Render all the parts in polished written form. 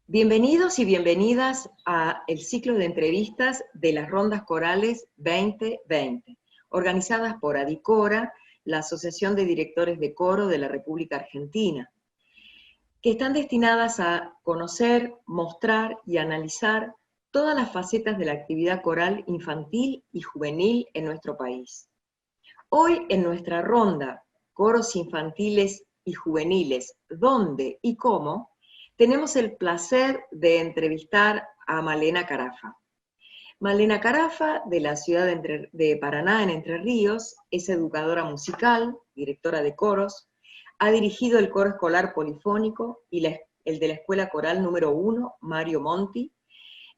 Bienvenidos y bienvenidas a el ciclo de entrevistas de las Rondas Corales 2020, organizadas por ADICORA, la Asociación de Directores de Coro de la República Argentina, que están destinadas a conocer, mostrar y analizar todas las facetas de la actividad coral infantil y juvenil en nuestro país. Hoy en nuestra ronda, Coros Infantiles y Juveniles, ¿dónde y cómo?, tenemos el placer de entrevistar a Malena Carafa. Malena Carafa, de la ciudad de Paraná, en Entre Ríos, es educadora musical, directora de coros, ha dirigido el coro escolar polifónico y el de la Escuela Coral número 1, Mario Monti,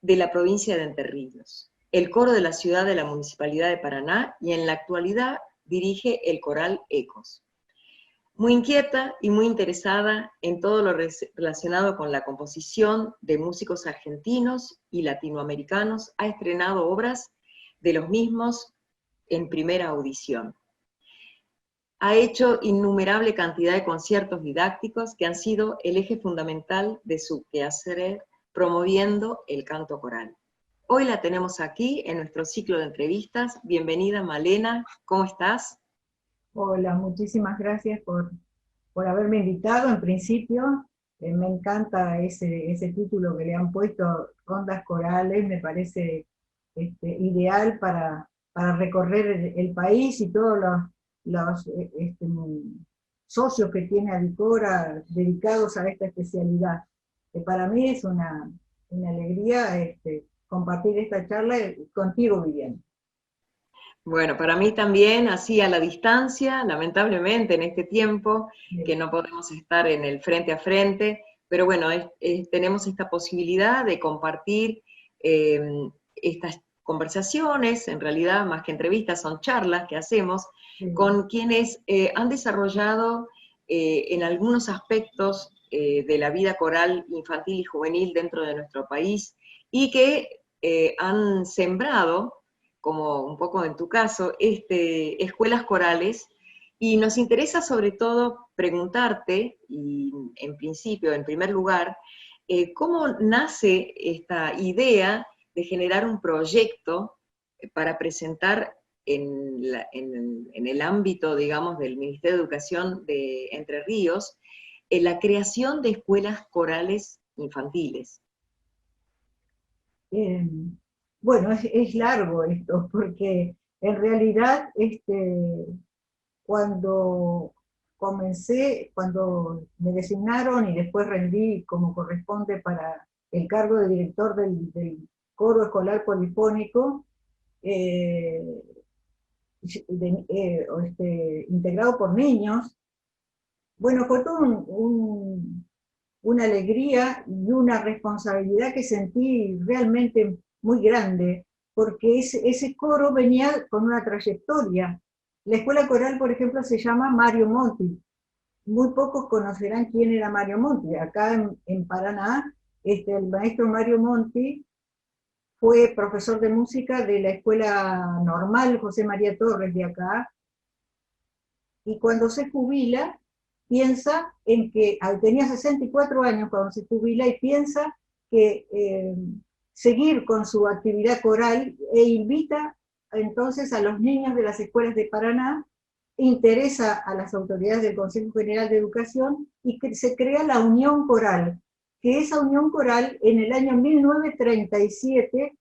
de la provincia de Entre Ríos, el coro de la ciudad de la Municipalidad de Paraná y en la actualidad dirige el coral Ecos. Muy inquieta y muy interesada en todo lo relacionado con la composición de músicos argentinos y latinoamericanos, ha estrenado obras de los mismos en primera audición. Ha hecho innumerable cantidad de conciertos didácticos que han sido el eje fundamental de su quehacer promoviendo el canto coral. Hoy la tenemos aquí en nuestro ciclo de entrevistas. Bienvenida, Malena, ¿cómo estás? Hola, muchísimas gracias por haberme invitado. En principio, me encanta ese título que le han puesto, Rondas Corales. Me parece ideal para recorrer el país y todos los socios que tiene Adicora dedicados a esta especialidad. Para mí es una alegría compartir esta charla contigo, Viviana. Bueno, para mí también, así a la distancia, lamentablemente en este tiempo, que no podemos estar en el frente a frente, pero bueno, tenemos esta posibilidad de compartir eh, estas conversaciones, en realidad más que entrevistas, son charlas que hacemos con quienes han desarrollado en algunos aspectos de la vida coral infantil y juvenil dentro de nuestro país y que han sembrado, como un poco en tu caso, escuelas corales, y nos interesa sobre todo preguntarte, y en principio, en primer lugar, ¿cómo nace esta idea de generar un proyecto para presentar en el ámbito, digamos, del Ministerio de Educación de Entre Ríos, la creación de escuelas corales infantiles? Eh, bueno, es largo esto, porque en realidad cuando cuando me designaron y después rendí como corresponde para el cargo de director del coro escolar polifónico, eh, integrado por niños, bueno, fue todo una alegría y una responsabilidad que sentí realmente muy grande, porque ese coro venía con una trayectoria. La escuela coral, por ejemplo, se llama Mario Monti. Muy pocos conocerán quién era Mario Monti. Acá en Paraná, el maestro Mario Monti fue profesor de música de la escuela normal José María Torres de acá, y cuando se jubila, piensa en que tenía 64 años cuando se jubila, y piensa que seguir con su actividad coral, e invita entonces a los niños de las escuelas de Paraná, interesa a las autoridades del Consejo General de Educación, y que se crea la Unión Coral, que esa Unión Coral en el año 1937,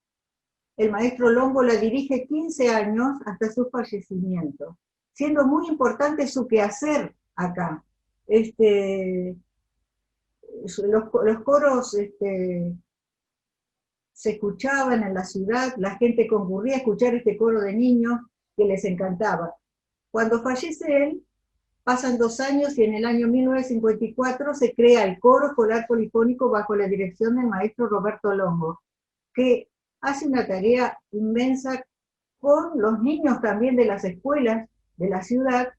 el maestro Longo la dirige 15 años hasta su fallecimiento, siendo muy importante su quehacer acá. Los coros se escuchaban en la ciudad, la gente concurría a escuchar este coro de niños que les encantaba. Cuando fallece él, pasan 2 años y en el año 1954 se crea el coro escolar polifónico bajo la dirección del maestro Roberto Longo, que hace una tarea inmensa con los niños también de las escuelas de la ciudad,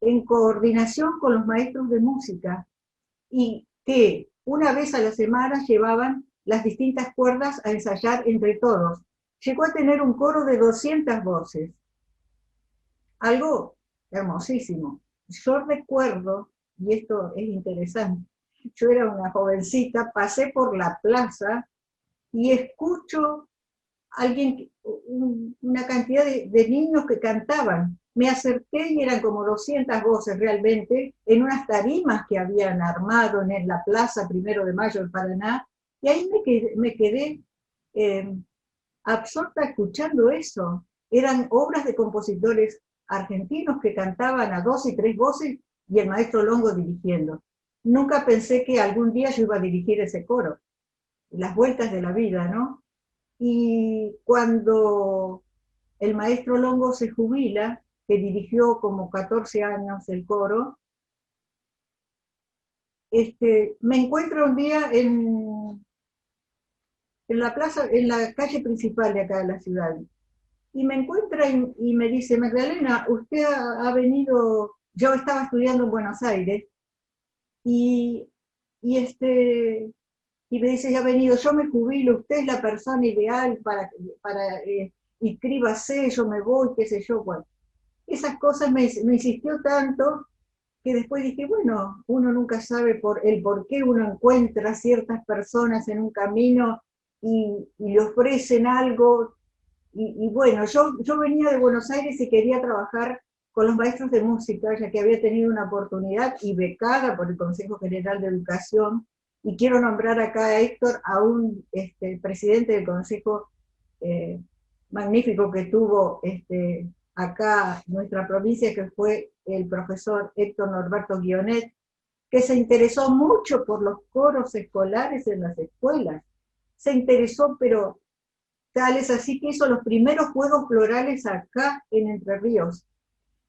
en coordinación con los maestros de música, y que una vez a la semana llevaban las distintas cuerdas a ensayar entre todos. Llegó a tener un coro de 200 voces, algo hermosísimo. Yo recuerdo, y esto es interesante, yo era una jovencita, pasé por la plaza y escucho una cantidad de niños que cantaban. Me acerqué y eran como 200 voces realmente, en unas tarimas que habían armado en la plaza 1 de Mayo del Paraná, y ahí me quedé absorta escuchando eso. Eran obras de compositores argentinos que cantaban a 2 y 3 voces y el maestro Longo dirigiendo. Nunca pensé que algún día yo iba a dirigir ese coro. Las vueltas de la vida, ¿no? Y cuando el maestro Longo se jubila, que dirigió como 14 años el coro, me encuentro un día en la plaza, en la calle principal de acá de la ciudad, y me encuentra y me dice: Magdalena, usted ha venido, yo estaba estudiando en Buenos Aires, y, y, y me dice: ya ha venido, yo me jubilo, usted es la persona ideal para inscríbase, yo me voy, qué sé yo. Bueno, esas cosas me insistió tanto que después dije, bueno, uno nunca sabe por qué uno encuentra ciertas personas en un camino y le ofrecen algo. Y bueno, yo venía de Buenos Aires y quería trabajar con los maestros de música, ya que había tenido una oportunidad y becada por el Consejo General de Educación, y quiero nombrar acá a Héctor, a un presidente del Consejo eh, magnífico que tuvo acá nuestra provincia, que fue el profesor Héctor Norberto Guionet, que se interesó mucho por los coros escolares en las escuelas. Se interesó, pero tal es así que hizo los primeros juegos florales acá en Entre Ríos,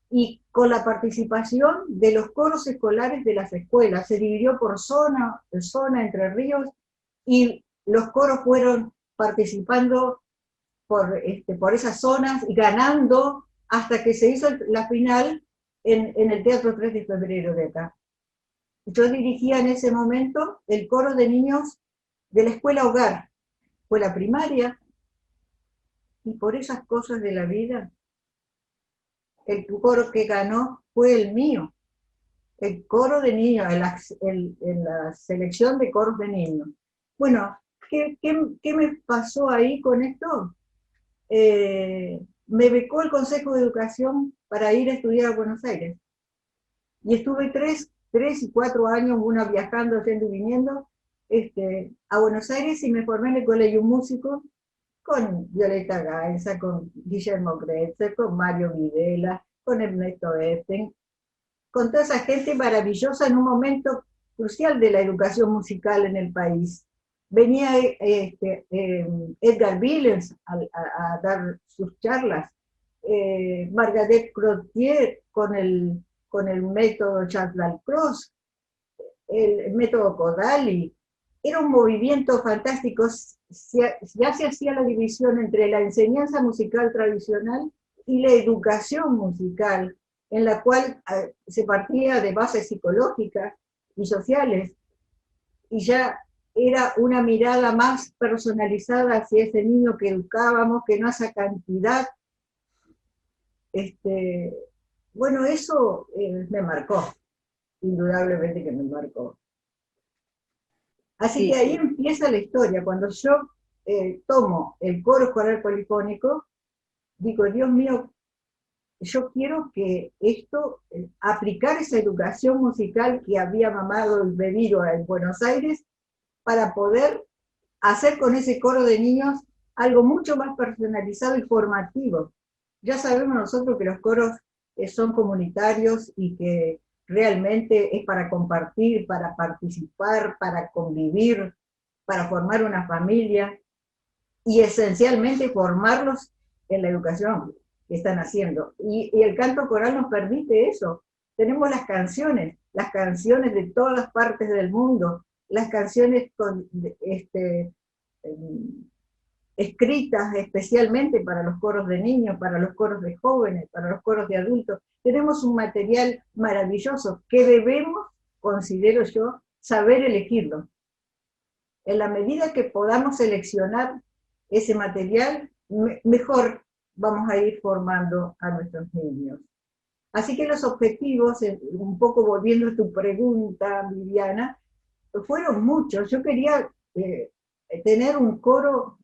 y con la participación de los coros escolares de las escuelas. Se dividió por zona Entre Ríos, y los coros fueron participando por esas zonas y ganando hasta que se hizo la final en el Teatro 3 de Febrero de acá. Yo dirigía en ese momento el coro de niños de la escuela hogar, escuela primaria, y por esas cosas de la vida, el coro que ganó fue el mío, el coro de niños, en la selección de coros de niños. Bueno, ¿qué me pasó ahí con esto? Me becó el Consejo de Educación para ir a estudiar a Buenos Aires. Y estuve 3 y 4 años, una viajando, yendo y viniendo, a Buenos Aires, y me formé en el Colegio Músico con Violeta Gainza, con Guillermo Gretzer, con Mario Videla, con Ernesto Esten, con toda esa gente maravillosa en un momento crucial de la educación musical en el país. Venía Edgar Willems a dar sus charlas, Margaret Cloutier con el método Charles-Cross, el método Kodali. Era un movimiento fantástico. Ya se hacía la división entre la enseñanza musical tradicional y la educación musical, en la cual se partía de bases psicológicas y sociales, y ya era una mirada más personalizada hacia ese niño que educábamos, que no esa cantidad. Bueno, eso me marcó, indudablemente que me marcó. Así Sí, que ahí sí. empieza la historia. Cuando yo tomo el coro escolar polifónico, digo: Dios mío, yo quiero que esto, aplicar esa educación musical que había mamado y bebido en Buenos Aires, para poder hacer con ese coro de niños algo mucho más personalizado y formativo. Ya sabemos nosotros que los coros son comunitarios y que realmente es para compartir, para participar, para convivir, para formar una familia, y esencialmente formarlos en la educación que están haciendo. Y el canto coral nos permite eso. Tenemos las canciones de todas partes del mundo, las canciones escritas especialmente para los coros de niños, para los coros de jóvenes, para los coros de adultos. Tenemos un material maravilloso que debemos, considero yo, saber elegirlo. En la medida que podamos seleccionar ese material, mejor vamos a ir formando a nuestros niños. Así que los objetivos, un poco volviendo a tu pregunta, Viviana, fueron muchos. Yo quería tener un coro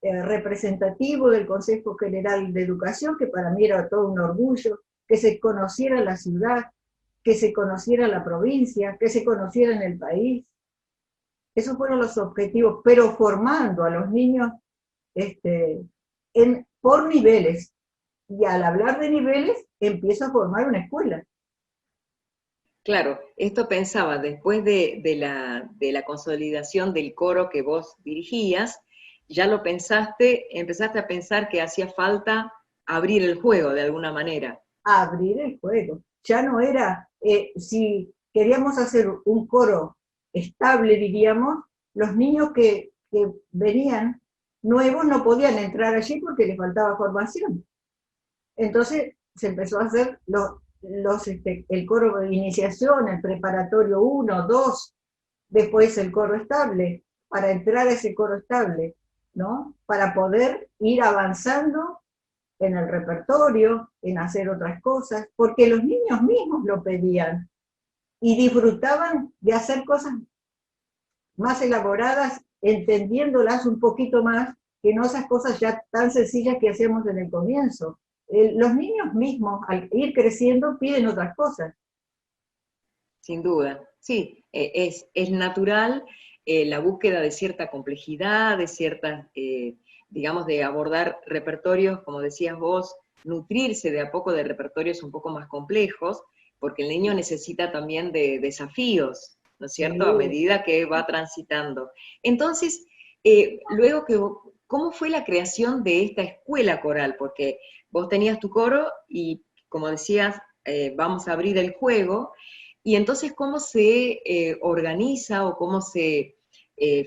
representativo del Consejo General de Educación, que para mí era todo un orgullo, que se conociera la ciudad, que se conociera la provincia, que se conociera en el país. Esos fueron los objetivos, pero formando a los niños por niveles. Y al hablar de niveles, empiezo a formar una escuela. Claro, esto pensaba, después de la consolidación del coro que vos dirigías, ya lo pensaste, empezaste a pensar que hacía falta abrir el juego de alguna manera. Abrir el juego. Ya no era, si queríamos hacer un coro estable, diríamos, los niños que venían nuevos no podían entrar allí porque les faltaba formación. Entonces se empezó a hacer el coro de iniciación, el preparatorio 1, 2, después el coro estable, para entrar a ese coro estable, ¿no? Para poder ir avanzando en el repertorio, en hacer otras cosas, porque los niños mismos lo pedían y disfrutaban de hacer cosas más elaboradas, entendiéndolas un poquito más, que no esas cosas ya tan sencillas que hacemos en el comienzo. Los niños mismos, al ir creciendo, piden otras cosas. Sin duda, sí, es natural la búsqueda de cierta complejidad, de ciertas, digamos, de abordar repertorios, como decías vos, nutrirse de a poco de repertorios un poco más complejos, porque el niño necesita también de desafíos, ¿no es cierto?, a Sí. medida que va transitando. Entonces, luego que, ¿cómo fue la creación de esta escuela coral? Porque vos tenías tu coro y, como decías, vamos a abrir el juego, y entonces, ¿cómo se organiza o cómo se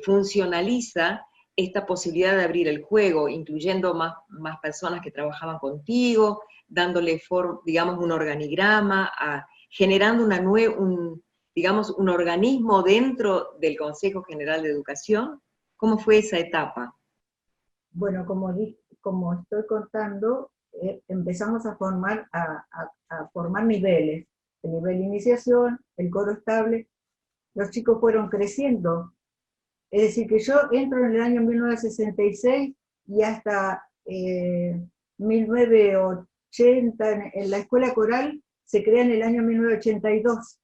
funcionaliza esta posibilidad de abrir el juego, incluyendo más personas que trabajaban contigo, dándole, digamos, un organigrama, generando digamos, un organismo dentro del Consejo General de Educación? ¿Cómo fue esa etapa? Bueno, como estoy contando, empezamos a formar niveles. El nivel de iniciación, el coro estable, los chicos fueron creciendo. Es decir, que yo entro en el año 1966 y hasta 1980 en la escuela coral se crea en el año 1982.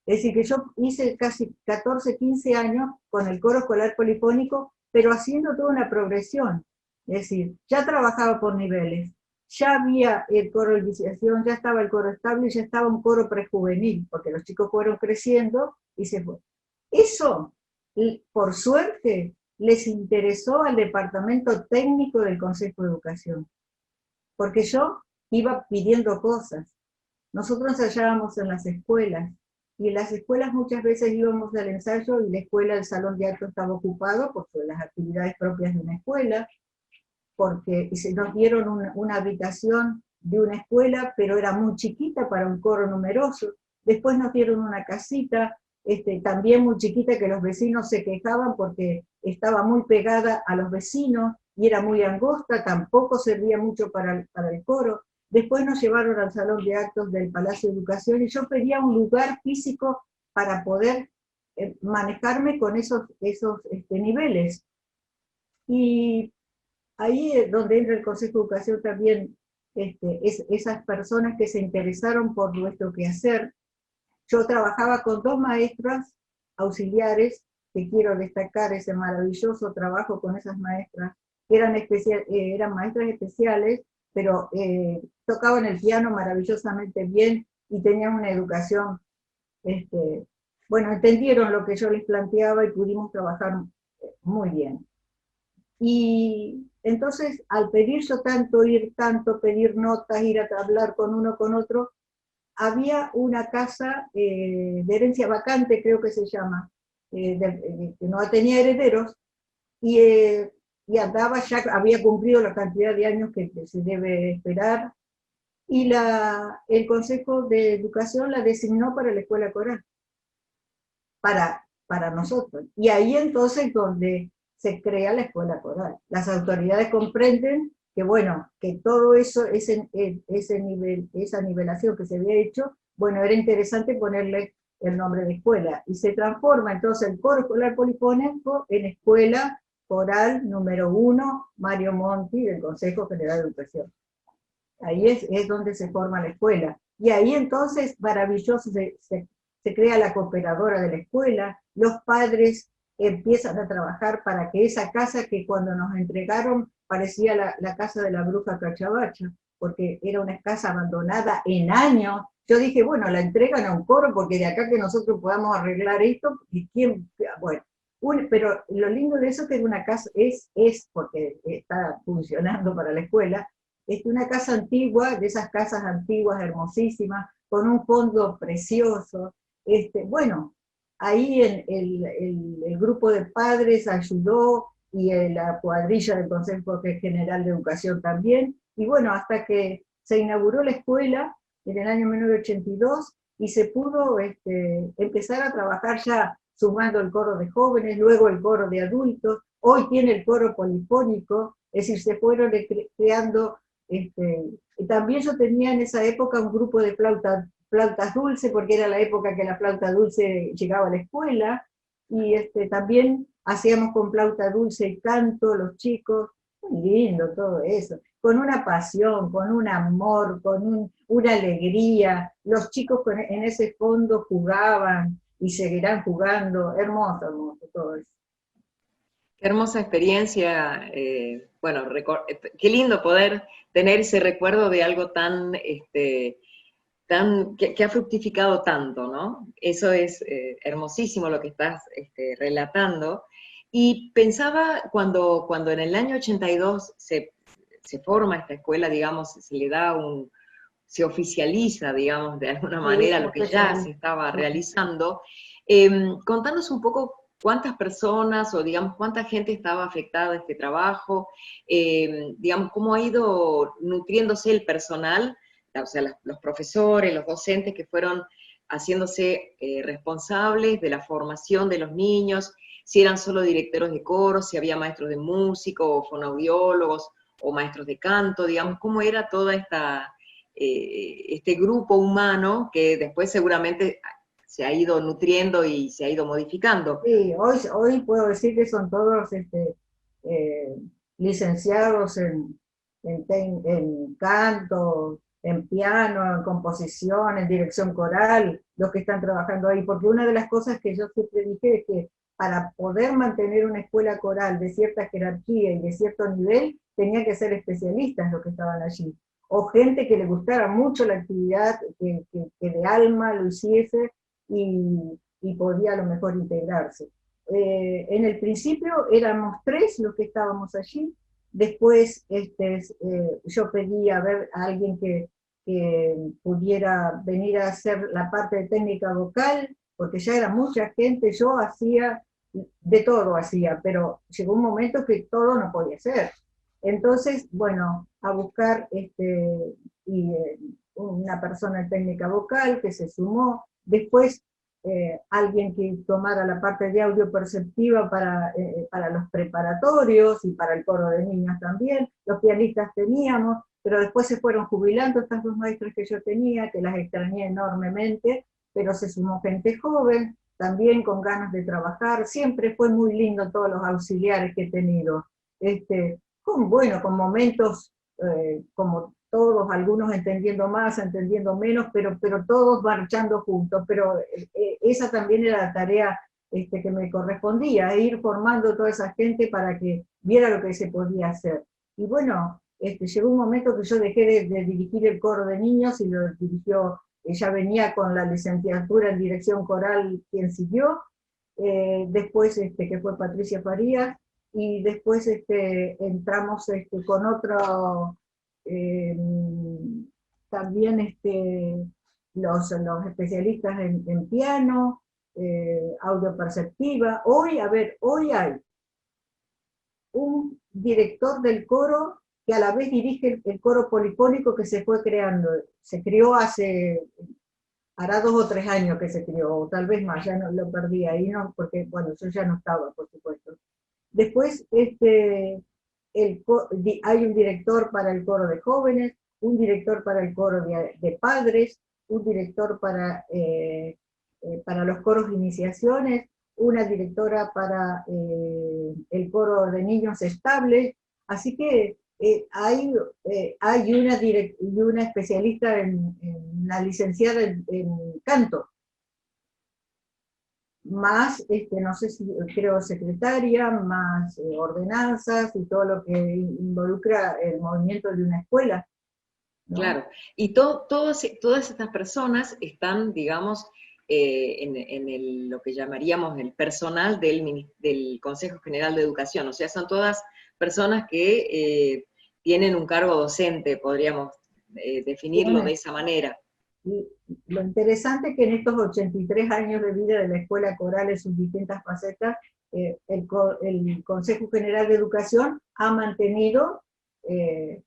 Es decir, que yo hice casi 14, 15 años con el coro escolar polifónico, pero haciendo toda una progresión. Es decir, ya trabajaba por niveles, ya había el coro de iniciación, ya estaba el coro estable y ya estaba un coro prejuvenil, porque los chicos fueron creciendo y se fue. Eso, por suerte, les interesó al departamento técnico del Consejo de Educación, porque yo iba pidiendo cosas. Nosotros ensayábamos en las escuelas, y en las escuelas muchas veces íbamos al ensayo y la escuela, el salón de acto estaba ocupado porque las actividades propias de una escuela, porque se nos dieron una habitación de una escuela, pero era muy chiquita para un coro numeroso. Después nos dieron una casita, también muy chiquita, que los vecinos se quejaban porque estaba muy pegada a los vecinos y era muy angosta, tampoco servía mucho para el coro. Después nos llevaron al salón de actos del Palacio de Educación y yo pedía un lugar físico para poder manejarme con esos niveles. Y ahí es donde entra el Consejo de Educación también, esas personas que se interesaron por nuestro quehacer. Yo trabajaba con 2 maestras auxiliares, que quiero destacar ese maravilloso trabajo con esas maestras, que eran maestras especiales, pero tocaban el piano maravillosamente bien y tenían una educación, bueno, entendieron lo que yo les planteaba y pudimos trabajar muy bien. Y entonces, al pedir yo tanto, pedir notas, ir a hablar con uno con otro, había una casa de herencia vacante, creo que se llama, que no tenía herederos, y andaba, ya había cumplido la cantidad de años que se debe esperar, y el Consejo de Educación la designó para la escuela coral, para nosotros. Y ahí entonces donde se crea la escuela coral. Las autoridades comprenden que, bueno, que todo eso, esa nivelación que se había hecho, bueno, era interesante ponerle el nombre de escuela, y se transforma entonces el coro escolar polifónico en escuela coral número 1, Mario Monti, del Consejo General de Educación. Ahí es donde se forma la escuela. Y ahí entonces, maravilloso, se crea la cooperadora de la escuela, los padres empiezan a trabajar para que esa casa que cuando nos entregaron parecía la casa de la bruja Cachabacha, porque era una casa abandonada en años. Yo dije, bueno, la entregan a un coro porque de acá que nosotros podamos arreglar esto, ¿y quién? Bueno, pero lo lindo de eso es que es una casa, es porque está funcionando para la escuela, es una casa antigua, de esas casas antiguas hermosísimas, con un fondo precioso. Bueno, ahí el grupo de padres ayudó, y la cuadrilla del Consejo General de Educación también, y bueno, hasta que se inauguró la escuela en el año 1982, y se pudo empezar a trabajar ya sumando el coro de jóvenes, luego el coro de adultos, hoy tiene el coro polifónico, es decir, se fueron creando. Y también yo tenía en esa época un grupo de flautas dulces, porque era la época que la flauta dulce llegaba a la escuela, y también hacíamos con flauta dulce y canto, los chicos, muy lindo todo eso, con una pasión, con un amor, con una alegría, los chicos en ese fondo jugaban, y seguirán jugando, hermoso, hermoso todo eso. Qué hermosa experiencia, bueno, qué lindo poder tener ese recuerdo de algo tan, que ha fructificado tanto, ¿no? Eso es hermosísimo lo que estás relatando. Y pensaba cuando en el año 82 se forma esta escuela, digamos, se oficializa, digamos, de alguna manera lo que ya se estaba realizando. Contanos un poco cuántas personas o, digamos, cuánta gente estaba afectada a este trabajo, digamos, cómo ha ido nutriéndose el personal, o sea, los profesores, los docentes que fueron haciéndose responsables de la formación de los niños, si eran solo directores de coro, si había maestros de música o fonoaudiólogos o maestros de canto, digamos, cómo era toda este grupo humano que después seguramente se ha ido nutriendo y se ha ido modificando. Sí, hoy puedo decir que son todos licenciados en canto, en piano, en composición, en dirección coral, los que están trabajando ahí, porque una de las cosas que yo siempre dije es que para poder mantener una escuela coral de cierta jerarquía y de cierto nivel, tenía que ser especialistas los que estaban allí, o gente que le gustara mucho la actividad, que de alma lo hiciese, y podía a lo mejor integrarse. En el principio éramos 3 los que estábamos allí, después yo pedí a ver a alguien que pudiera venir a hacer la parte de técnica vocal, porque ya era mucha gente, yo hacía, de todo hacía, pero llegó un momento que todo no podía ser. Entonces, bueno, a buscar una persona en técnica vocal que se sumó, después alguien que tomara la parte de audio perceptiva para los preparatorios y para el coro de niños también, los pianistas teníamos, pero después se fueron jubilando estas 2 maestras que yo tenía, que las extrañé enormemente, pero se sumó gente joven, también con ganas de trabajar, siempre fue muy lindo todos los auxiliares que he tenido, con momentos como todos, algunos entendiendo más, entendiendo menos, pero todos marchando juntos, pero esa también era la tarea que me correspondía, ir formando toda esa gente para que viera lo que se podía hacer. Y bueno, llegó un momento que yo dejé de dirigir el coro de niños y lo dirigió, ella venía con la licenciatura en dirección coral quien siguió, después que fue Patricia Farías, y después entramos con otro, eh, también los especialistas en piano, audio perceptiva. Hoy hay un director del coro que a la vez dirige el coro polifónico que se fue creando. Se creó hará 2 o 3 años que se creó, o tal vez más, ya no lo perdí ahí, no, porque bueno, yo ya no estaba, por supuesto. Después hay un director para el coro de jóvenes, un director para el coro de padres, un director para para los coros de iniciaciones, una directora para el coro de niños estable, así que hay una especialista en la licenciada en canto, más, no sé si creo secretaria, más ordenanzas y todo lo que involucra el movimiento de una escuela, ¿no? Claro, y todas estas personas están, digamos, lo que llamaríamos el personal del Consejo General de Educación, o sea, son todas personas que tienen un cargo docente, podríamos definirlo de Tiene, esa manera. y lo interesante es que en estos 83 años de vida de la Escuela Coral en sus distintas facetas, el Consejo General de Educación ha mantenido el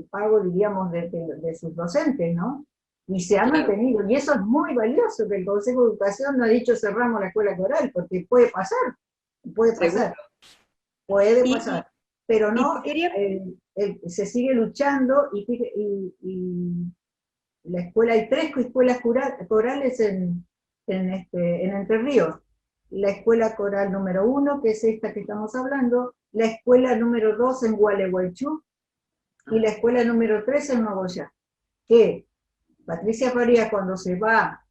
pago, diríamos, de sus docentes, ¿no? Y se ha Claro, mantenido, y eso es muy valioso, que el Consejo de Educación no ha dicho cerramos la escuela coral, porque puede seguro. pasar, puede Y, pasar, pero y no, quería, se sigue luchando, y la escuela, hay 3 escuelas corales en Entre Ríos. La escuela coral número 1, que es esta que estamos hablando, la escuela número 2 en Gualeguaychú, y la escuela número 3 en Nogoyá. Que Patricia Faría, cuando se va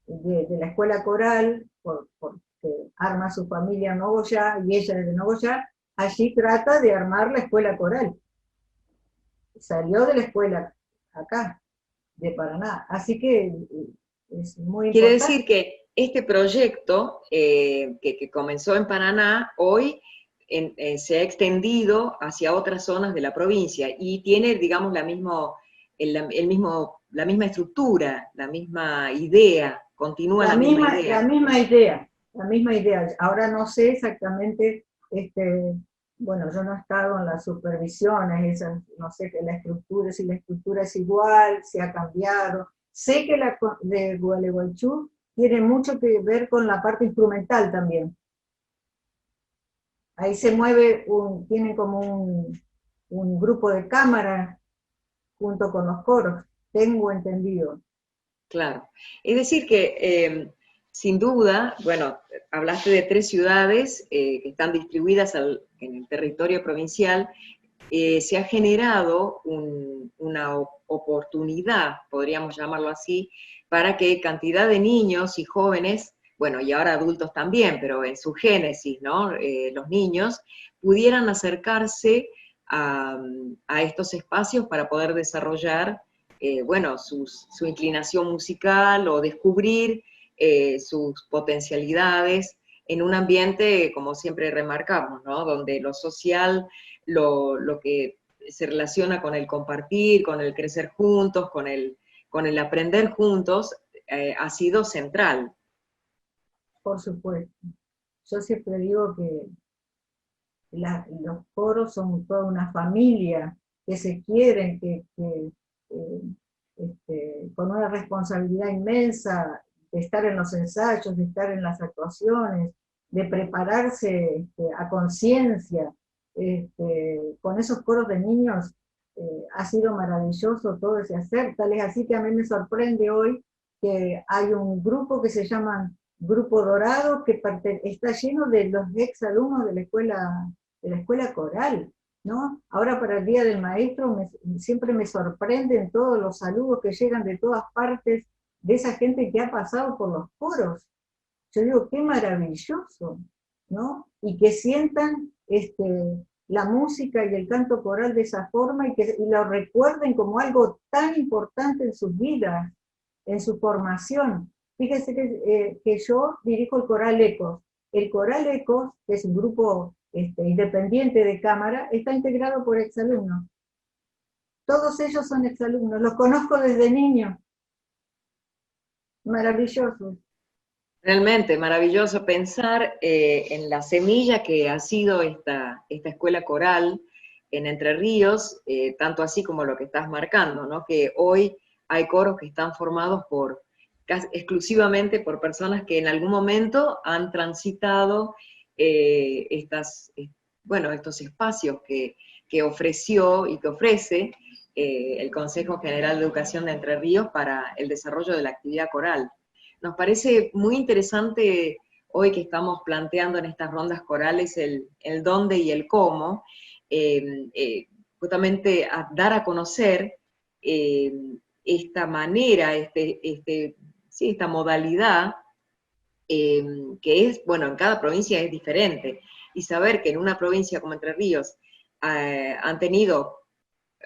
de la escuela coral, porque arma su familia en Nogoyá, y ella es de Nogoyá, allí trata de armar la escuela coral. Salió de la escuela acá, de Paraná. Así que es muy quiere importante. decir que este proyecto que comenzó en Paraná, hoy se ha extendido hacia otras zonas de la provincia y tiene, digamos, la misma estructura, la misma idea, continúa la misma La idea. misma idea, la misma idea. Ahora no sé exactamente, bueno, yo no he estado en las supervisiones, esas, no sé que la estructura, si la estructura es igual, si ha cambiado. Sé que la de Gualeguaychú tiene mucho que ver con la parte instrumental también. Ahí se mueve, tienen como un grupo de cámara junto con los coros, tengo entendido. Claro. Es decir que, sin duda, bueno, hablaste de 3 ciudades que están distribuidas en el territorio provincial. Se ha generado una oportunidad, podríamos llamarlo así, para que cantidad de niños y jóvenes, bueno, y ahora adultos también, pero en su génesis, ¿no? Los niños, pudieran acercarse a estos espacios para poder desarrollar, bueno, su inclinación musical o descubrir sus potencialidades en un ambiente, como siempre remarcamos, ¿no? Donde lo social, lo que se relaciona con el compartir, con el crecer juntos, con el aprender juntos, ha sido central. Por supuesto. Yo siempre digo que los coros son toda una familia, que se quieren, eh, con una responsabilidad inmensa de estar en los ensayos, de estar en las actuaciones, de prepararse a conciencia. Con esos coros de niños ha sido maravilloso todo ese hacer, tal es así que a mí me sorprende hoy que hay un grupo que se llama Grupo Dorado, que está lleno de los exalumnos de la escuela coral, ¿no? Ahora para el Día del Maestro siempre me sorprenden todos los saludos que llegan de todas partes de esa gente que ha pasado por los coros. Yo digo, qué maravilloso, ¿no? Y que sientan la música y el canto coral de esa forma, y lo recuerden como algo tan importante en sus vidas, en su formación. Fíjense que yo dirijo el Coral Ecos. El Coral Ecos, que es un grupo independiente de cámara, está integrado por exalumnos. Todos ellos son exalumnos, los conozco desde niños. Maravilloso. Realmente maravilloso pensar en la semilla que ha sido esta escuela coral en Entre Ríos, tanto así como lo que estás marcando, ¿no? Que hoy hay coros que están formados exclusivamente por personas que en algún momento han transitado bueno, estos espacios que ofreció y que ofrece el Consejo General de Educación de Entre Ríos para el desarrollo de la actividad coral. Nos parece muy interesante hoy que estamos planteando en estas rondas corales el dónde y el cómo, justamente a dar a conocer esta manera, sí, esta modalidad, que es, bueno, en cada provincia es diferente, y saber que en una provincia como Entre Ríos han tenido,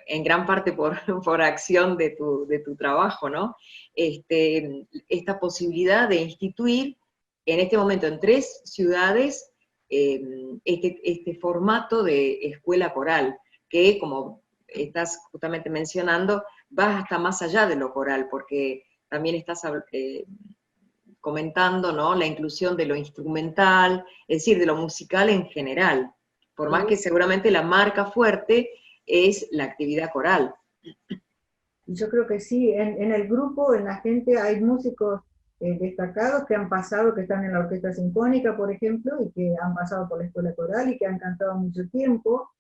en gran parte por, por acción de tu trabajo, ¿no? Esta posibilidad de instituir en este momento en 3 ciudades este formato de escuela coral, que como estás justamente mencionando, va hasta más allá de lo coral, porque también estás comentando, ¿no?, la inclusión de lo instrumental, es decir, de lo musical en general, por más que seguramente la marca fuerte es la actividad coral. Y yo creo que sí, en el grupo, en la gente, hay músicos destacados que han pasado, que están en la orquesta sinfónica, por ejemplo, y que han pasado por la escuela coral y que han cantado mucho tiempo.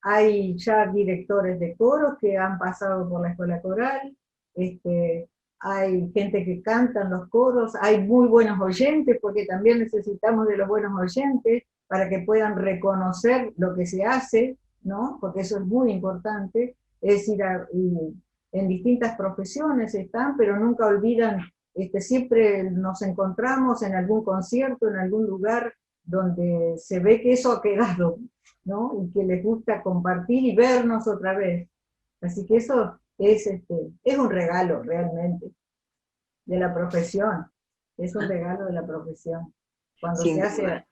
Hay ya directores de coros que han pasado por la escuela coral, hay gente que canta en los coros, hay muy buenos oyentes, porque también necesitamos de los buenos oyentes para que puedan reconocer lo que se hace, ¿no? Porque eso es muy importante. Es decir, en distintas profesiones están, pero nunca olvidan, siempre nos encontramos en algún concierto, en algún lugar donde se ve que eso ha quedado, ¿no? Y que les gusta compartir y vernos otra vez. Así que eso es un regalo realmente de la profesión, es un regalo de la profesión. Cuando Sin duda.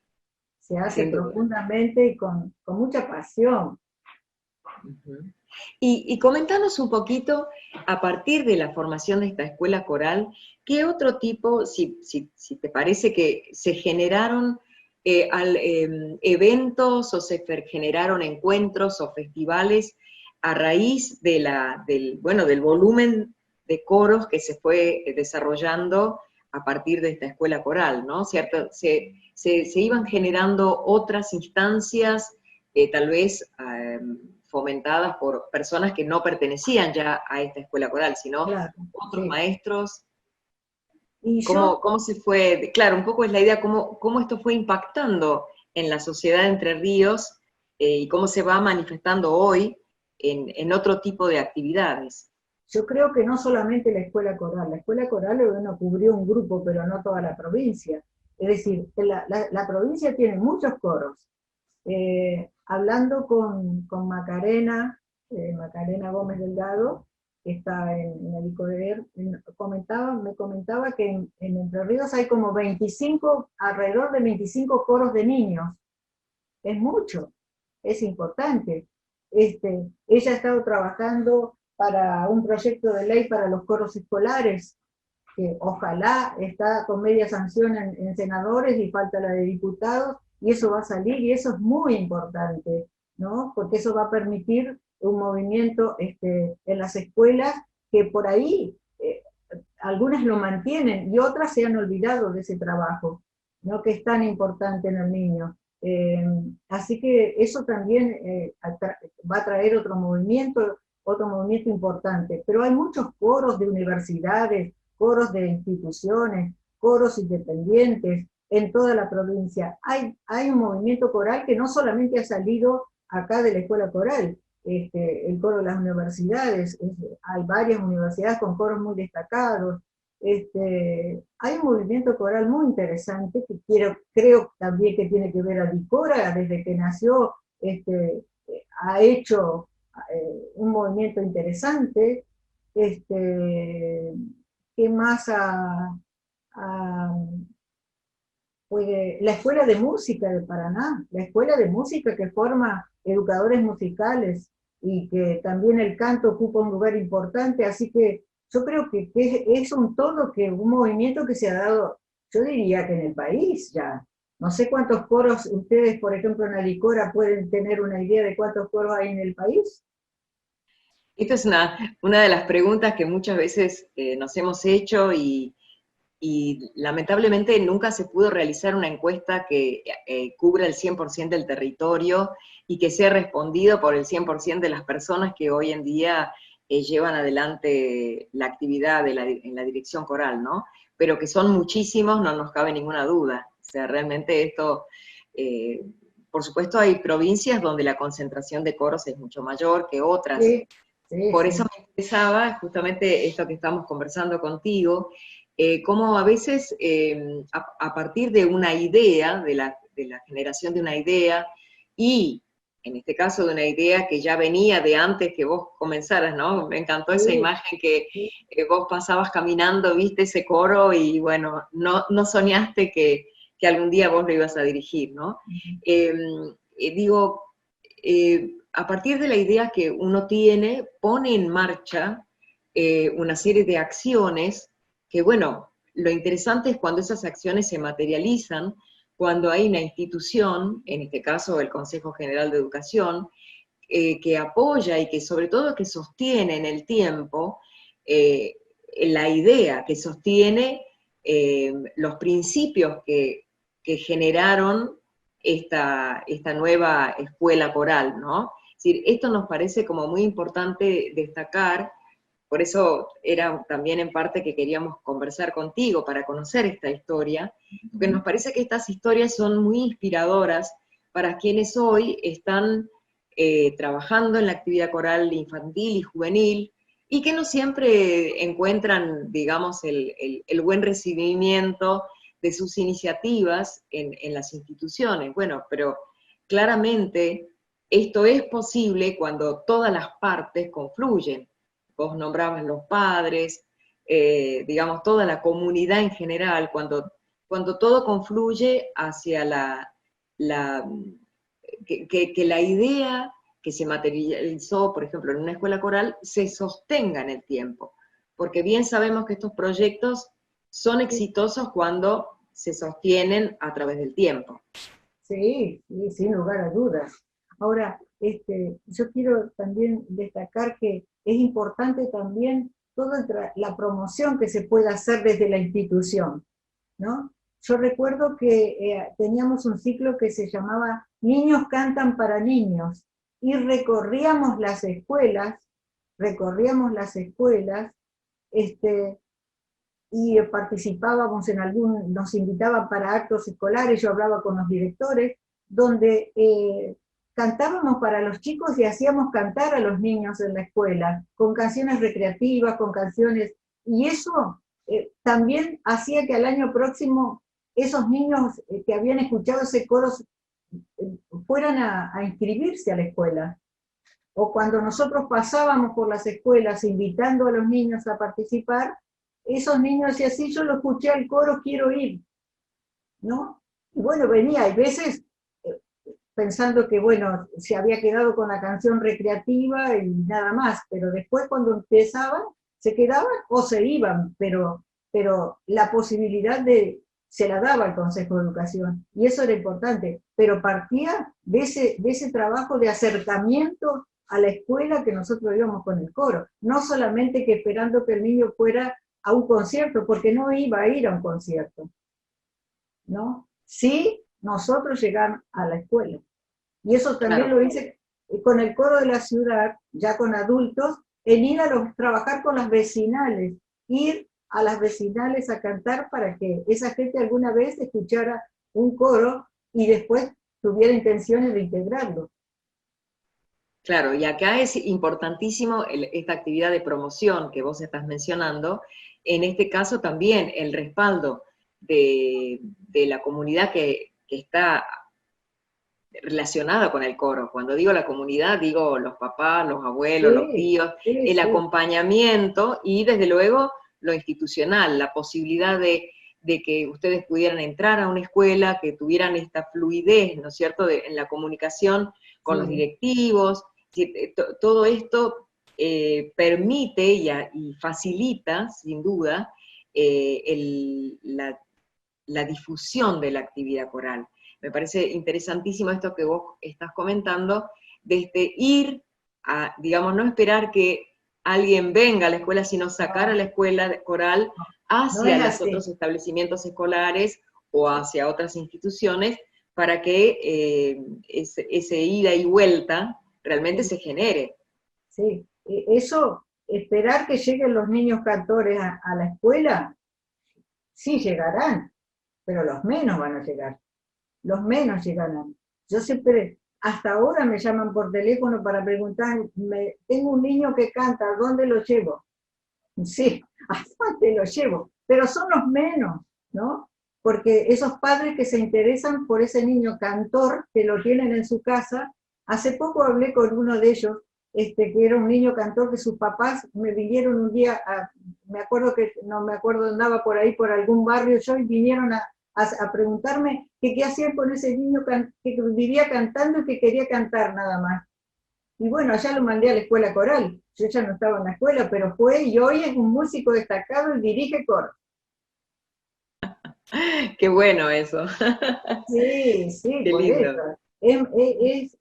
se hace Sin duda. profundamente y con mucha pasión. Uh-huh. Y comentanos un poquito, a partir de la formación de esta escuela coral, ¿qué otro tipo, si te parece que se generaron eventos o se generaron encuentros o festivales a raíz de del volumen de coros que se fue desarrollando a partir de esta escuela coral, ¿no? ¿Cierto? Se iban generando otras instancias, tal vez fomentadas por personas que no pertenecían ya a esta escuela coral, sino Claro, otros sí. maestros. Y ¿Cómo se fue? Claro, un poco es la idea, cómo esto fue impactando en la sociedad de Entre Ríos y cómo se va manifestando hoy en otro tipo de actividades. yo creo que no solamente la escuela coral bueno, cubrió un grupo, pero no toda la provincia. Es decir, la provincia tiene muchos coros. Hablando con Macarena, Macarena Gómez Delgado, que está en el ICODER, me comentaba que en Entre Ríos hay como 25, alrededor de 25 coros de niños. Es mucho, es importante. Ella ha estado trabajando para un proyecto de ley para los coros escolares, que ojalá está con media sanción en senadores y falta la de diputados, y eso va a salir, y eso es muy importante, ¿no? Porque eso va a permitir un movimiento en las escuelas que por ahí algunas lo mantienen y otras se han olvidado de ese trabajo, ¿no? Que es tan importante en el niño. Así que eso también va a traer otro movimiento importante. Pero hay muchos coros de universidades, coros de instituciones, coros independientes en toda la provincia. Hay un movimiento coral que no solamente ha salido acá de la escuela coral, el coro de las universidades, hay varias universidades con coros muy destacados. Hay un movimiento coral muy interesante que creo también que tiene que ver a Dicora, desde que nació ha hecho un movimiento interesante. ¿Qué más pues, la Escuela de Música de Paraná, la Escuela de Música que forma educadores musicales y que también el canto ocupa un lugar importante, así que yo creo que es un todo, un movimiento que se ha dado, yo diría que en el país ya. No sé cuántos coros ustedes, por ejemplo, en Alicora, pueden tener una idea de cuántos coros hay en el país. Esta es una de las preguntas que muchas veces nos hemos hecho y lamentablemente nunca se pudo realizar una encuesta que cubra el 100% del territorio y que sea respondido por el 100% de las personas que hoy en día llevan adelante la actividad en la dirección coral, ¿no? Pero que son muchísimos, no nos cabe ninguna duda. O sea, realmente esto, por supuesto hay provincias donde la concentración de coros es mucho mayor que otras. Sí, sí, Por eso sí. me interesaba justamente esto que estamos conversando contigo, cómo a veces a partir de una idea, de la generación de una idea, y en este caso de una idea que ya venía de antes que vos comenzaras, ¿no? Me encantó esa Sí, imagen que sí. vos pasabas caminando, viste ese coro y bueno, no soñaste que algún día vos lo ibas a dirigir, ¿no? Eh, digo, a partir de la idea que uno tiene, pone en marcha una serie de acciones que, bueno, lo interesante es cuando esas acciones se materializan, cuando hay una institución, en este caso el Consejo General de Educación, que apoya y que sobre todo que sostiene en el tiempo eh, la idea, que sostiene los principios que generaron esta nueva escuela coral, ¿no? Es decir, esto nos parece como muy importante destacar, por eso era también en parte que queríamos conversar contigo para conocer esta historia, porque nos parece que estas historias son muy inspiradoras para quienes hoy están trabajando en la actividad coral infantil y juvenil, y que no siempre encuentran, digamos, el buen recibimiento de sus iniciativas en las instituciones. Bueno, pero claramente esto es posible cuando todas las partes confluyen. Vos nombrabas los padres, digamos, toda la comunidad en general, cuando todo confluye hacia la que la idea que se materializó, por ejemplo, en una escuela coral, se sostenga en el tiempo. Porque bien sabemos que estos proyectos son exitosos cuando se sostienen a través del tiempo. Sí, sí, sin lugar a dudas. Ahora, yo quiero también destacar que es importante también toda la promoción que se puede hacer desde la institución, ¿no? Yo recuerdo que teníamos un ciclo que se llamaba Niños cantan para niños, y recorríamos las escuelas, este, y participábamos en nos invitaban para actos escolares, yo hablaba con los directores, donde cantábamos para los chicos y hacíamos cantar a los niños en la escuela, con canciones recreativas, con canciones, y eso también hacía que al año próximo esos niños que habían escuchado ese coro fueran a inscribirse a la escuela. O cuando nosotros pasábamos por las escuelas invitando a los niños a participar, esos niños, y así yo lo escuché al coro, quiero ir, ¿no? Y bueno, venía, hay veces pensando que, bueno, se había quedado con la canción recreativa y nada más, pero después cuando empezaban, se quedaban o se iban, pero la posibilidad se la daba el Consejo de Educación, y eso era importante, pero partía de ese trabajo de acercamiento a la escuela que nosotros íbamos con el coro, no solamente que esperando que el niño fuera a un concierto, porque no iba a ir a un concierto, ¿no? Sí, nosotros llegamos a la escuela. Y eso también Claro, lo hice con el coro de la ciudad, ya con adultos, en ir a trabajar con las vecinales, ir a las vecinales a cantar para que esa gente alguna vez escuchara un coro y después tuviera intenciones de integrarlo. claro, y acá es importantísimo esta actividad de promoción que vos estás mencionando, en este caso también el respaldo de la comunidad que está relacionada con el coro. Cuando digo la comunidad, digo los papás, los abuelos, los Sí, tíos, sí, el sí, acompañamiento y desde luego lo institucional, la posibilidad de que ustedes pudieran entrar a una escuela, que tuvieran esta fluidez, ¿no es cierto?, en la comunicación con los sí, directivos. Todo esto permite y facilita, sin duda, la difusión de la actividad coral. Me parece interesantísimo esto que vos estás comentando, de ir a, digamos, no esperar que alguien venga a la escuela, sino sacar a no, la escuela coral no hacia es los así. otros establecimientos escolares o hacia otras instituciones para que ese ida y vuelta realmente Sí. se genere. Sí, eso esperar que lleguen los niños cantores a la escuela, sí llegarán, pero los menos van a llegar, los menos llegarán. Yo siempre, hasta ahora me llaman por teléfono para preguntar, tengo un niño que canta, ¿a dónde lo llevo? Sí, ¿a dónde lo llevo? Pero son los menos, ¿no? Porque esos padres que se interesan por ese niño cantor, que lo tienen en su casa, hace poco hablé con uno de ellos, que era un niño cantor, que sus papás me vinieron un día, me acuerdo que, no me acuerdo, andaba por ahí, por algún barrio yo, y vinieron a preguntarme que qué hacían con ese niño que vivía cantando y que quería cantar nada más. Y bueno, allá lo mandé a la escuela coral. Yo ya no estaba en la escuela, pero fue, y hoy es un músico destacado y dirige coro. Qué bueno eso. Sí, sí, Qué por eso. lindo, Es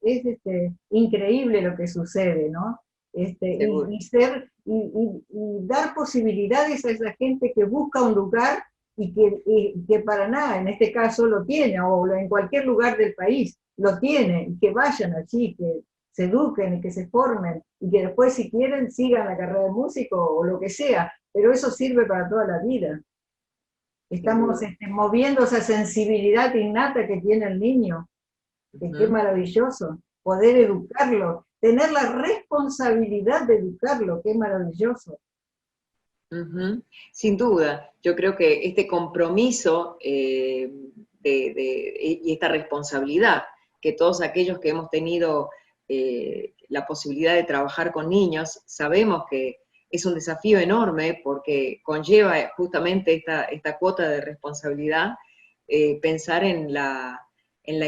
increíble lo que sucede, ¿no? seguro. Y dar posibilidades a esa gente que busca un lugar y que para nada, en este caso, lo tiene, o en cualquier lugar del país, lo tiene, y que vayan allí, que se eduquen y que se formen, y que después, si quieren, sigan la carrera de músico o lo que sea, pero eso sirve para toda la vida. Sin Estamos duda. moviendo esa sensibilidad innata que tiene el niño, que qué Ujú, maravilloso, poder educarlo, tener la responsabilidad de educarlo, qué maravilloso. ujú. Sin duda, yo creo que este compromiso y esta responsabilidad que todos aquellos que hemos tenido la posibilidad de trabajar con niños, sabemos que es un desafío enorme porque conlleva justamente esta cuota de responsabilidad, pensar en la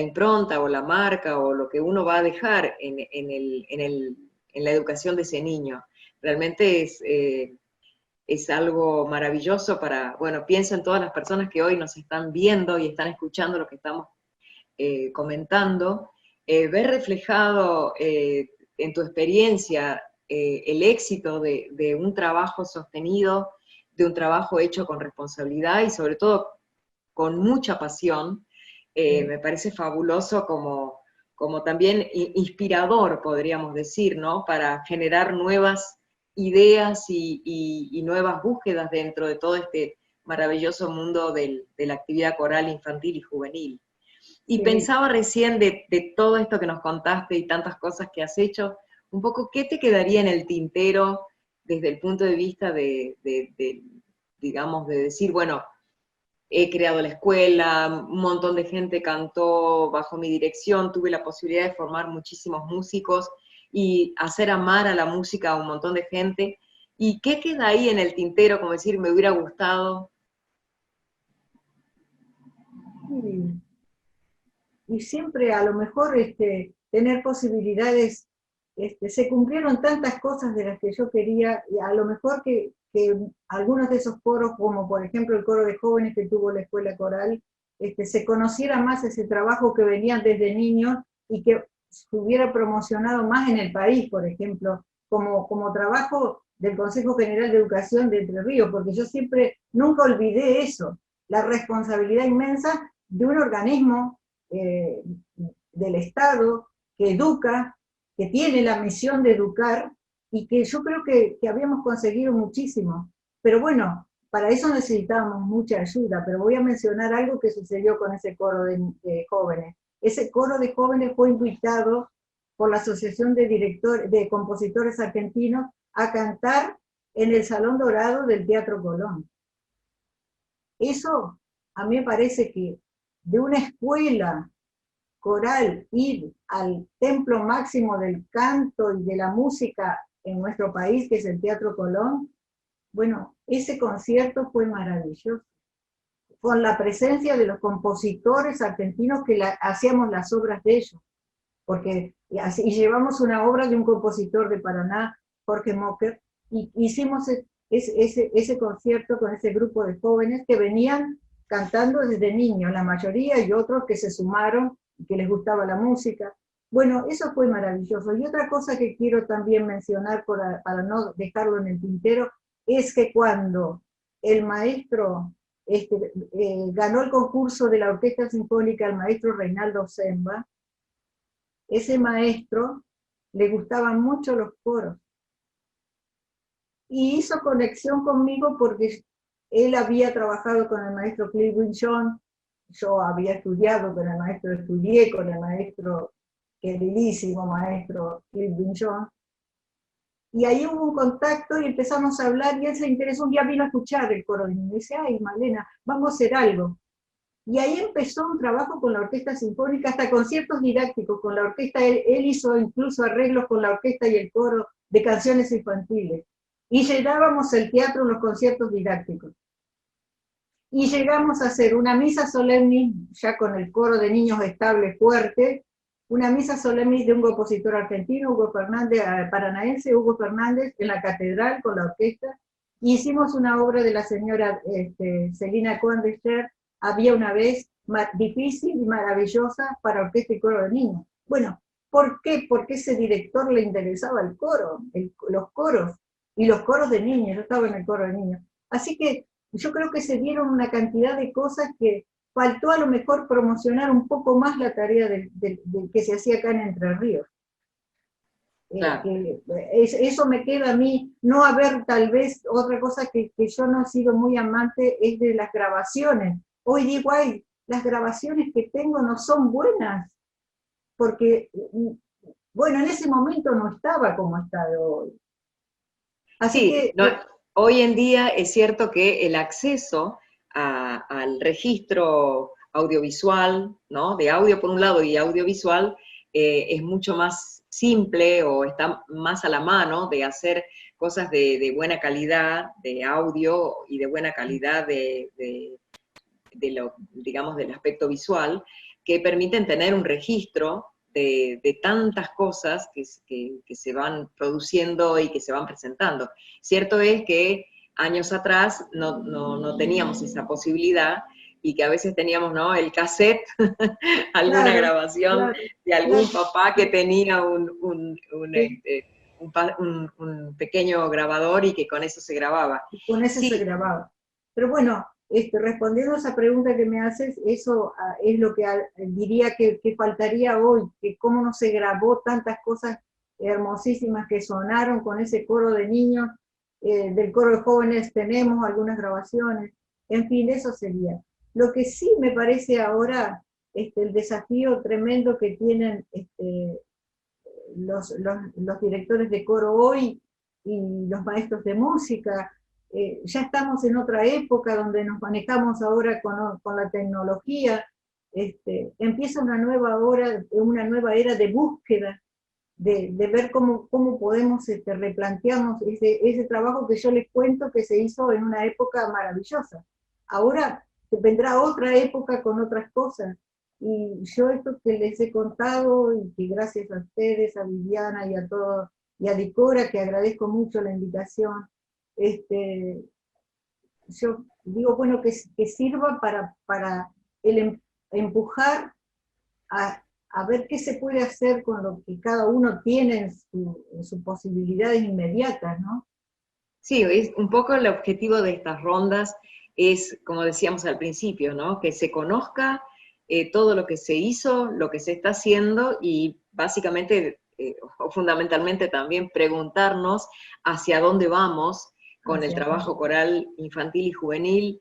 impronta o la marca o lo que uno va a dejar en la educación de ese niño. Realmente es algo maravilloso para, bueno, pienso en todas las personas que hoy nos están viendo y están escuchando lo que estamos comentando, ver reflejado en tu experiencia el éxito de un trabajo sostenido, de un trabajo hecho con responsabilidad y sobre todo con mucha pasión, me parece fabuloso como también inspirador, podríamos decir, ¿no? Para generar nuevas ideas y nuevas búsquedas dentro de todo este maravilloso mundo de la actividad coral infantil y juvenil. Y Sí. pensaba recién de todo esto que nos contaste y tantas cosas que has hecho, un poco, ¿qué te quedaría en el tintero desde el punto de vista digamos, de decir, bueno, he creado la escuela, un montón de gente cantó bajo mi dirección, tuve la posibilidad de formar muchísimos músicos y hacer amar a la música a un montón de gente? ¿Y qué queda ahí en el tintero, como decir, me hubiera gustado? Sí. Y siempre a lo mejor tener posibilidades, se cumplieron tantas cosas de las que yo quería, y a lo mejor que algunos de esos coros, como por ejemplo el coro de jóvenes que tuvo la escuela coral, se conociera más ese trabajo que venían desde niños y que se hubiera promocionado más en el país, por ejemplo, como trabajo del Consejo General de Educación de Entre Ríos, porque yo siempre, nunca olvidé eso, la responsabilidad inmensa de un organismo eh, del Estado que educa, que tiene la misión de educar, y que yo creo que habíamos conseguido muchísimo. Pero bueno, para eso necesitábamos mucha ayuda, pero voy a mencionar algo que sucedió con ese coro de jóvenes. Ese coro de jóvenes fue invitado por la Asociación de Compositores Argentinos a cantar en el Salón Dorado del Teatro Colón. Eso a mí me parece que de una escuela coral ir al templo máximo del canto y de la música en nuestro país, que es el Teatro Colón, bueno, ese concierto fue maravilloso, con la presencia de los compositores argentinos que hacíamos las obras de ellos, porque y llevamos una obra de un compositor de Paraná, Jorge Mocker, y hicimos ese concierto con ese grupo de jóvenes que venían cantando desde niños, la mayoría, y otros que se sumaron y que les gustaba la música. Bueno, eso fue maravilloso. Y otra cosa que quiero también mencionar para no dejarlo en el tintero, es que cuando el maestro ganó el concurso de la Orquesta Sinfónica, el maestro Reinaldo Semba, ese maestro le gustaban mucho los coros. y hizo conexión conmigo porque él había trabajado con el maestro Cliff Winchon, yo había estudiado con el maestro, estudié con el maestro, queridísimo maestro Cliff Winchon, y ahí hubo un contacto y empezamos a hablar, y él se interesó, un día vino a escuchar el coro de niños, y dice, ay Malena, vamos a hacer algo. Y ahí empezó un trabajo con la orquesta sinfónica, hasta conciertos didácticos con la orquesta, él hizo incluso arreglos con la orquesta y el coro de canciones infantiles. Y llenábamos el teatro en los conciertos didácticos. Y llegamos a hacer una misa solemnis, ya con el coro de niños estable, fuerte, una misa solemnis de un compositor argentino, Hugo Fernández, paranaense, Hugo Fernández, en la catedral con la orquesta. Y hicimos una obra de la señora Celina Cohen de Scher, Había una vez, difícil y maravillosa para orquesta y coro de niños. Bueno, ¿por qué? Porque a ese director le interesaba el coro, los coros, y los coros de niños, yo estaba en el coro de niños. Así que yo creo que se dieron una cantidad de cosas que faltó a lo mejor promocionar un poco más la tarea que se hacía acá en Entre Ríos. Claro. Eso me queda a mí, no haber tal vez, otra cosa que yo no he sido muy amante es de las grabaciones. Hoy digo, ay, las grabaciones que tengo no son buenas, porque, bueno, en ese momento no estaba como está hoy. Así Sí, que... no, hoy en día es cierto que el acceso al registro audiovisual, ¿no? De audio por un lado y audiovisual, es mucho más simple o está más a la mano de hacer cosas de buena calidad de audio y de buena calidad digamos, del aspecto visual, que permiten tener un registro de tantas cosas que se van produciendo y que se van presentando. Cierto es que años atrás no teníamos esa posibilidad y que a veces teníamos, ¿no?, el cassette, alguna Claro, grabación claro, de algún claro. papá que tenía Sí, un pequeño grabador y que con eso se grababa. con ese se Sí, grababa. Pero bueno, respondiendo a esa pregunta que me haces, eso es lo que diría que faltaría hoy, que cómo no se grabó tantas cosas hermosísimas que sonaron con ese coro de niños, del coro de jóvenes tenemos algunas grabaciones, en fin, eso sería. Lo que sí me parece ahora el desafío tremendo que tienen los directores de coro hoy y los maestros de música. Ya estamos en otra época donde nos manejamos ahora con la tecnología. Empieza una nueva era de búsqueda, de ver cómo podemos replantearnos ese trabajo que yo les cuento que se hizo en una época maravillosa. Ahora vendrá otra época con otras cosas. Y yo esto que les he contado, y que gracias a ustedes, a Viviana y a todos, y a Dicora, que agradezco mucho la invitación, yo digo, bueno, que sirva para empujar a ver qué se puede hacer con lo que cada uno tiene en sus posibilidades inmediatas, ¿no? sí, es un poco el objetivo de estas rondas es, como decíamos al principio, ¿no?, que se conozca todo lo que se hizo, lo que se está haciendo y básicamente, o fundamentalmente también preguntarnos hacia dónde vamos con el trabajo coral infantil y juvenil,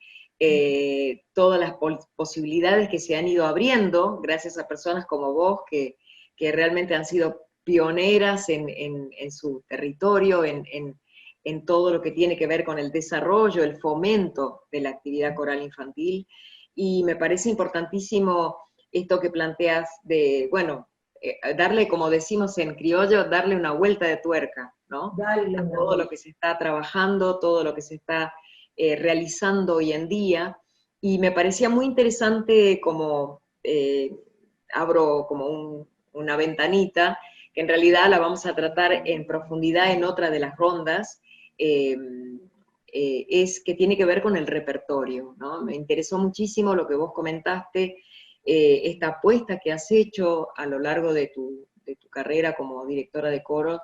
todas las posibilidades que se han ido abriendo gracias a personas como vos que realmente han sido pioneras en su territorio, en todo lo que tiene que ver con el desarrollo, el fomento de la actividad coral infantil, y me parece importantísimo esto que planteas de, bueno, darle, como decimos en criollo, darle una vuelta de tuerca, ¿no? Dale A una todo lo vuelta. que se está trabajando, todo lo que se está realizando hoy en día, y me parecía muy interesante como, abro como una ventanita, que en realidad la vamos a tratar en profundidad en otra de las rondas, eh, es que tiene que ver con el repertorio, ¿no? Me interesó muchísimo lo que vos comentaste, esta apuesta que has hecho a lo largo de tu carrera como directora de coro,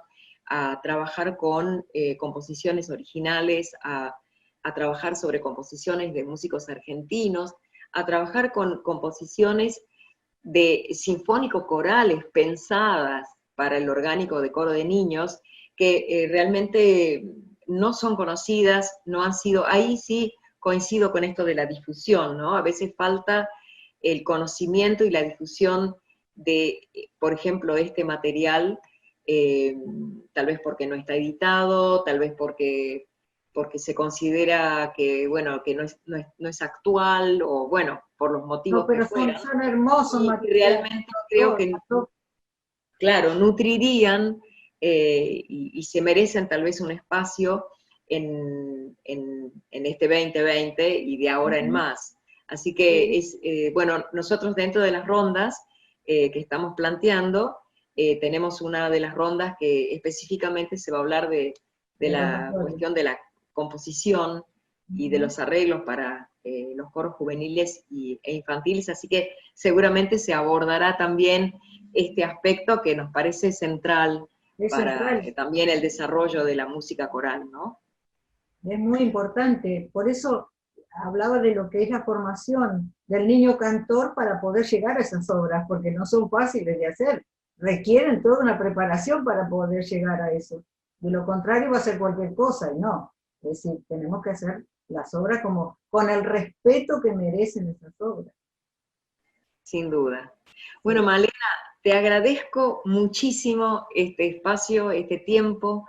a trabajar con composiciones originales, a trabajar sobre composiciones de músicos argentinos, a trabajar con composiciones de sinfónico-corales pensadas para el orgánico de coro de niños, que realmente no son conocidas, no han sido, ahí sí coincido con esto de la difusión, ¿no? A veces falta el conocimiento y la difusión de, por ejemplo, este material, tal vez porque no está editado, tal vez porque se considera que, bueno, que no es actual, o bueno, por los No, motivos que pero fueran. son hermosos Y materiales. realmente creo que, claro, nutrirían y se merecen tal vez un espacio en este 2020 y de ahora en más. Así que Sí, es, bueno, nosotros dentro de las rondas que estamos planteando, tenemos una de las rondas que específicamente se va a hablar de de los la mayores. cuestión de la composición y de Ujú. los arreglos para los coros juveniles e infantiles, así que seguramente se abordará también este aspecto que nos parece central Es para central, también el desarrollo de la música coral, ¿no? es muy importante. Por eso hablaba de lo que es la formación del niño cantor para poder llegar a esas obras, porque no son fáciles de hacer. Requieren toda una preparación para poder llegar a eso. De lo contrario va a ser cualquier cosa, y no. Es decir, tenemos que hacer las obras como con el respeto que merecen esas obras. Sin duda. Bueno, Sí. Malena, te agradezco muchísimo este espacio, este tiempo,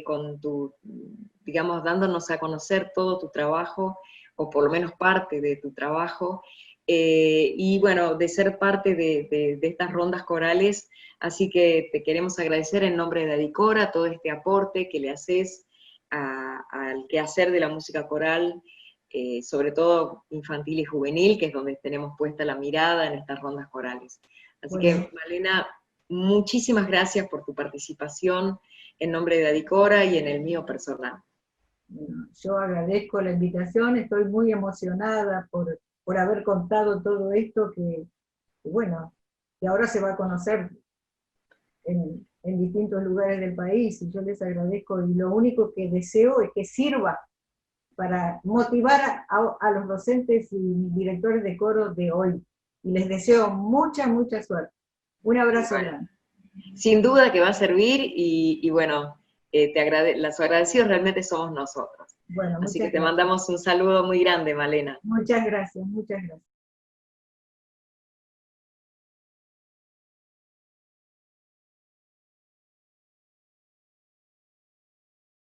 con tu, digamos, dándonos a conocer todo tu trabajo, o por lo menos parte de tu trabajo, y bueno, de ser parte de estas rondas corales, así que te queremos agradecer en nombre de Adicora todo este aporte que le haces al quehacer de la música coral, sobre todo infantil y juvenil, que es donde tenemos puesta la mirada en estas rondas corales. Así Bueno, que, Malena, muchísimas gracias por tu participación en nombre de Adicora y en el mío personal. bueno, yo agradezco la invitación, estoy muy emocionada por haber contado todo esto que, bueno, que ahora se va a conocer en distintos lugares del país, y yo les agradezco, y lo único que deseo es que sirva para motivar a los docentes y directores de coro de hoy, y les deseo mucha, mucha suerte. Un abrazo Bueno, grande. sin duda que va a servir y bueno, los agradecidos realmente somos nosotros. Bueno, Así que muchas te gracias. mandamos un saludo muy grande, Malena. Muchas gracias, muchas gracias.